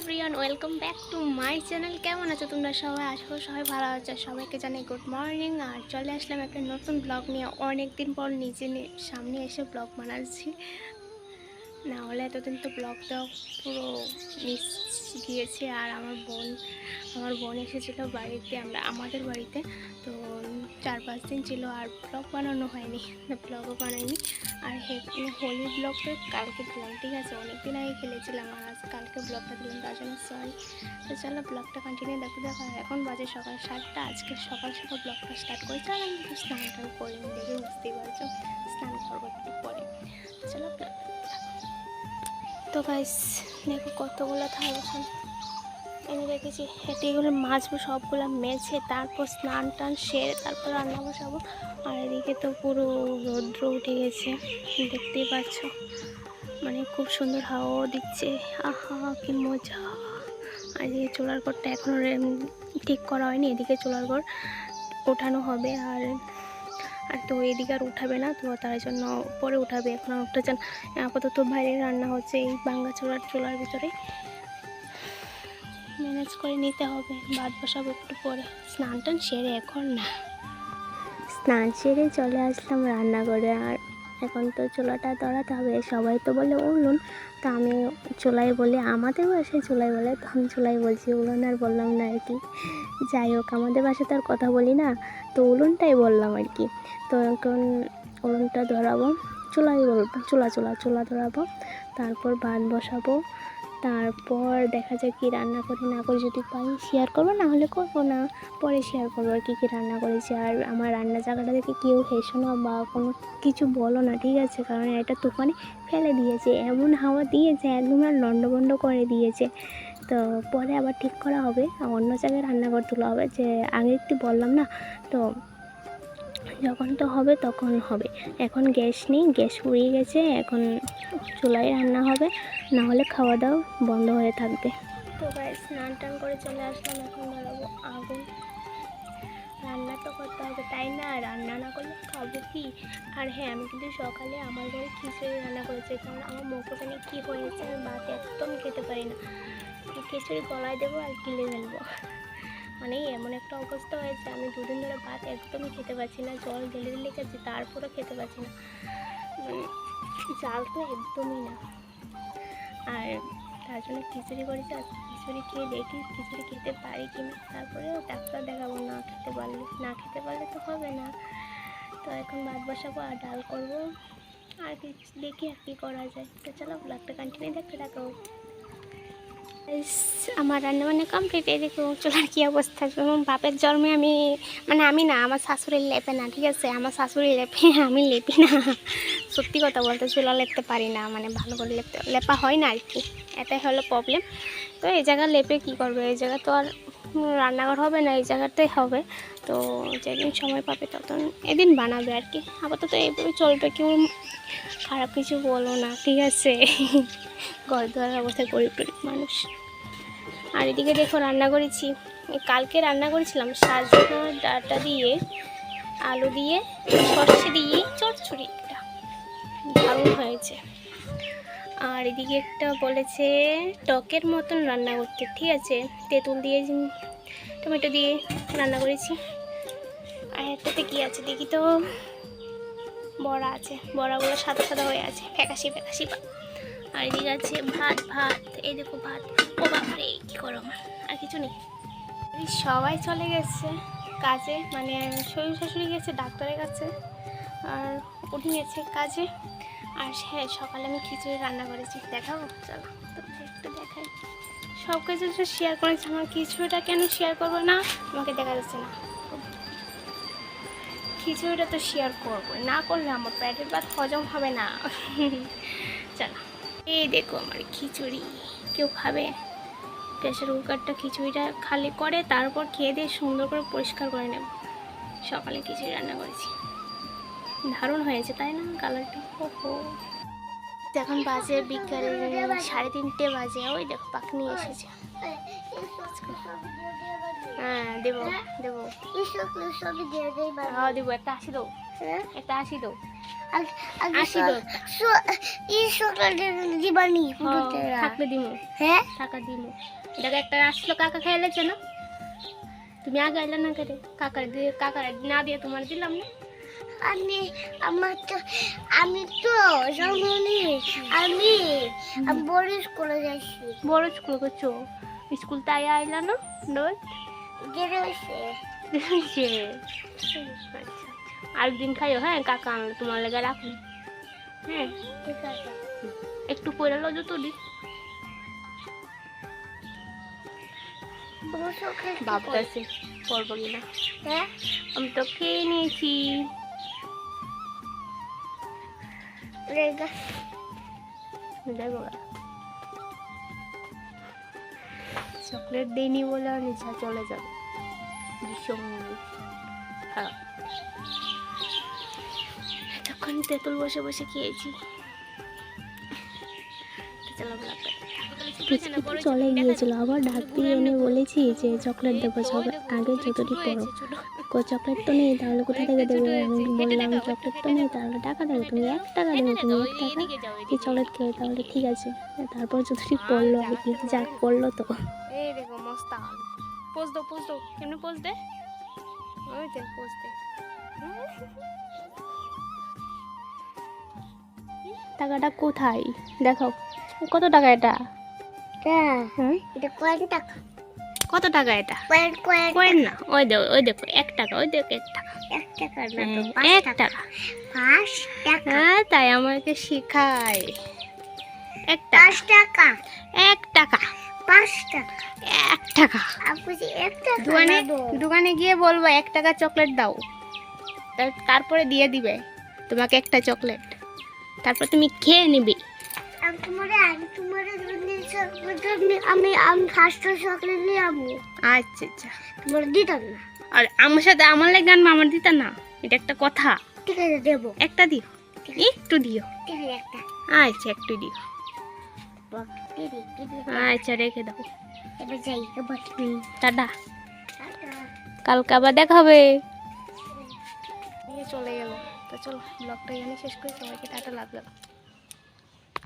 Everyone, welcome back to my channel. কেমন আছো তোমরা সবাই? আসো সবাই ভালো আছো। সবাইকে জানাই গুড মর্নিং। আর চলে আসলাম একটা নতুন ব্লগ নিয়ে। অনেক দিন পর নিজে সামনে এসে ব্লগ বানাচ্ছি, না হলে এতদিন তো ব্লগ দেওয়া পুরো মিস গিয়েছে। আর আমার বোন এসেছিলো বাড়িতে, আমাদের বাড়িতে। তো 4-5 দিন ছিল আর ব্লগ বানানো হয়নি, ব্লগও বানাইনি। আর হোলি ব্লগ তো কালকে দিলাম, ঠিক আছে? অনেক দিন আগে খেলেছিলাম আর আজ কালকে ব্লগটা দিলাম, তার জন্য সরি। তো চলো ব্লগটা কন্টিনিউ দেখো। আর এখন বাজে সকাল 7টা। আজকে সকাল সকাল ব্লগটা স্টার্ট করেছি। আর আমি একটু স্নান টান করিনি, দেখে বুঝতেই পারছো, স্নান করবো একটু পরে। চলো ব্লগ। তো গাইস দেখো কতগুলো থাল বাসন এনে রেখেছি। এগুলো মাজবো, সবগুলো মেঝে, তারপর স্নান টান সেরে তারপর রান্না বসাবো। আর এদিকে তো পুরো রৌদ্র উঠে গেছে, দেখতেই পাচ্ছ। মানে খুব সুন্দর হাওয়াও দিচ্ছে, আহা কি মজা। আর এদিকে চুলার ঘরটা এখনও ঠিক করা হয়নি, এদিকে চুলার ঘর ওঠানো হবে। আর তো এদিকে আর উঠাবে না, তো তার জন্য পরে উঠাবে, এখন আর উঠতে চান। আপাতত বাইরে রান্না হচ্ছে এই বাঙ্গা চুলার ভিতরে, ম্যানেজ করে নিতে হবে। ভাত বসাবো একটু পরে, স্নান টান সেরে। এখন না, স্নান সেরে চলে আসলাম রান্নাঘরে। আর এখন তো চুলাটা ধরাতে হবে। সবাই তো বলে উনুন, তো আমি চুলাই বলি, আমাদের বাসায় চুলাই বলে, তো আমি চুলাই বলছি, উনুন আর বললাম না আর কি। যাই হোক, আমাদের বাসায় তো আর কথা বলি না, তো উনুনটাই বললাম আর কি। তো এখন উনুনটা ধরাবো, চুলাই বলবো, চুলা ধরাবো, তারপর ভাত বসাবো। তারপর দেখা যায় কি রান্না করি না করি, যদি পাই শেয়ার করবো, না হলে করবো না, পরে শেয়ার করবো আর কী রান্না করেছি। আর আমার রান্নার জায়গাটা দেখে কেউ হেসো না বা কোনো কিছু বলো না, ঠিক আছে? কারণ এটা তুফানে ফেলে দিয়েছে, এমন হাওয়া দিয়েছে, একদম আর লন্ডভন্ড করে দিয়েছে। তো পরে আবার ঠিক করা হবে, অন্য জায়গায় রান্নাঘর তোলা হবে, যে আগে একটু বললাম না। তো যখন তো হবে তখন হবে। এখন গ্যাস নেই, গ্যাস ফুরিয়ে গেছে, এখন চুলায় রান্না হবে, না হলে খাওয়া দাওয়া বন্ধ হয়ে থাকবে। তো গাইস স্নান টান করে চলে আসলাম, এখন ধরাবো আগুন। রান্না তো করতে হবে, তাই না? রান্না না করলে খাবো কি? আর হ্যাঁ, আমি কিন্তু সকালে আমার ঘরে খিচুড়ি রান্না করেছি, কারণ আমার মুখে জানি কী হয়েছে, আমি ভাত একদম খেতে পারি না। খিচুড়ি গলায় দেবো আর গিলে ফেলবো, মানে এমন একটা অবস্থা হয়েছে, আমি 2 দিন ধরে ভাত একদমই খেতে পারছি না। জল ঢেলে ঢেলে খেয়েছি, তারপরেও খেতে পারছি না, মানে চাল তো একদমই না। আর তার জন্য খিচুড়ি করেছি, আর খিচুড়ি খেয়ে দেখি খিচুড়ি খেতে পারি কি না, তারপরে ডাক্তার দেখাবো। না খেতে পারলে তো হবে না। তো এখন ভাত বসাবো আর ডাল করবো, আর কি দেখি আর কি করা যায়। তো চলো ব্লগটা কন্টিনিউ দেখতে থাকো। আমার রান্নাবান্না কমপ্লিট। এই দেখো চুলার কী অবস্থা। বাপের জন্মে আমি না, আমার শাশুড়ি লেপে না, ঠিক আছে? আমার শাশুড়ি লেপে, আমি লেপি না। সত্যি কথা বলতে চুলা লেপতে পারি না, মানে ভালো করে লেপা হয় না আর কি, এটাই হলো প্রবলেম। তো এই জায়গা লেপে কী করবে, এই জায়গা তো আর রান্নাঘর হবে না, এই জায়গাতেই হবে। তো যেদিন সময় পাবে তখন এদিন বানাবে আর কি। আপাতত এইভাবে চলবে, কেউ খারাপ কিছু বলো না, ঠিক আছে? ঘর দুয়ার অবস্থা গরিব মানুষ। আর এদিকে দেখো রান্না করেছি, কালকে রান্না করেছিলাম সজনা ডাঁটা দিয়ে, আলু দিয়ে, সর্ষে দিয়ে চচ্চড়ি, একটা দারুণ হয়েছে। আর এদিকে একটা বলেছে টকের মতন রান্না করতে, ঠিক আছে? তেঁতুল দিয়ে টমেটো দিয়ে রান্না করেছি। আর একটাতে কী আছে দেখি তো, বড়া আছে, বড়াগুলো সাদা সাদা হয়ে আছে, ফ্যাকাশি ফ্যাকাশি। আর এদিকে আছে ভাত, এই দেখো ভাত। ও বাপরে কী গরম! আর কিছু নেই, সবাই চলে গেছে কাজে, মানে শ্বশুর শাশুড়ি গেছে ডাক্তারের কাছে, আর উঠে গেছে কাজে। আর হ্যাঁ, সকালে আমি খিচুড়ি রান্না করেছি, দেখাবো চলো একটু দেখাই। সব কিছু শেয়ার করেছি, আমার খিচুড়িটা কেন শেয়ার করবো না? আমাকে দেখা যাচ্ছে না, খিচুড়িটা তো শেয়ার করবো, না করলে আমার পেটের ভাত হজম হবে না। চলো এই দেখো আমার খিচুড়ি, কেউ খাবে? প্রেসার কুকারটা খিচুড়িটা খালি করে তারপর খেয়ে দিয়ে সুন্দর করে পরিষ্কার করে নেব। সকালে খিচুড়ি রান্না করেছি, দারুণ হয়েছে তাই না? কালারটা ওহো। এখন বাজে বিকাল 3:30 বাজে। ওই দেখো পাখনি এসেছে। হ্যাঁ দেবো দেবো, হ্যাঁ দেবো। একটা আসি দাও, একটা আসি দাও, আসি দাও। থাকলে দিমু, হ্যাঁ টাকা দিমু। দেখো একটা আসলো, কাকা খেয়েছে না, তুমি আগে আইলে না কেটে কাকার দিয়ে, কাকার না দিয়ে তোমার দিলাম না। আমি আমার তো আমি তো আমি বড় স্কুলে যাচ্ছি। বড় স্কুল করছো? স্কুল তাই আইলা না রোজ? আরেকদিন খাইও, হ্যাঁ কাকা আনলে তোমার লেগে রাখুন। হ্যাঁ ঠিক আছে, একটু পরে লো জুতো দি। ভাবতেছি করবো কিনা। হ্যাঁ আমি তো খেয়ে নিয়েছি। চকলেট দেয়নি বলে নিচা চলে যাবে, ভীষণ খারাপ। তখন তেঁতুল বসে বসে খেয়েছি। চলে গিয়েছিল, আবার ডাক দিয়ে এনে বলেছি যে চকলেট দেবো, আগে যতটি পড়ো। চকলেট তো নেই, তাহলে কোথা থেকে দেবে? আমি বললাম চকলেট তো নেই, তাহলে টাকা দেবো, তুমি 1 টাকা দেবো, তুমি 1 টাকা এই চকলেট খেয়ে, তাহলে ঠিক আছে। তারপর যতটি পড়লো আর কি, যাক পড়লো তো। এই দেখো মস্ত পোজ দো, পোজ দো, কেমনি পোজ দে? ওই দেখ পোজ দে। টাকাটা কোথায় দেখাও? কত টাকা এটা? এটা কয়েন টাকা। কত টাকা এটা? কয়েন না, ওই দেখো, ওই দেখো 1 টাকা, ওই দেখো 1 টাকা। 1 টাকা না তো 1 টাকা। 5 টাকা। হ্যাঁ তাই আমাকে শেখায়। 1 টাকা। 5 টাকা। 1 টাকা। 5 টাকা। 1 টাকা। আপনি 1 টাকা দোকানে গিয়ে বলবো 1 টাকা চকলেট দাও, তারপরে দিয়ে দিবে তোমাকে একটা চকলেট, তারপর তুমি খেয়ে নিবি। আমি ফার্স্ট চকলেট নিয়ে আসবো। আচ্ছা আচ্ছা, তোমার দিতাম না। আর আমার সাথে আমার লাগে আনবো, আমার দিতা না, এটা একটা কথা। ঠিক আছে দেবো, একটা দিও, একটু দিও। একটা আচ্ছা একটু দিও। আচ্ছা রেখে দাও। এবার যাই, টাটা, কালকে আবার দেখা হবে। চলে গেল তো, চলো ব্লগটা এখানে শেষ করি। সবাইকে টাটা, লাভ।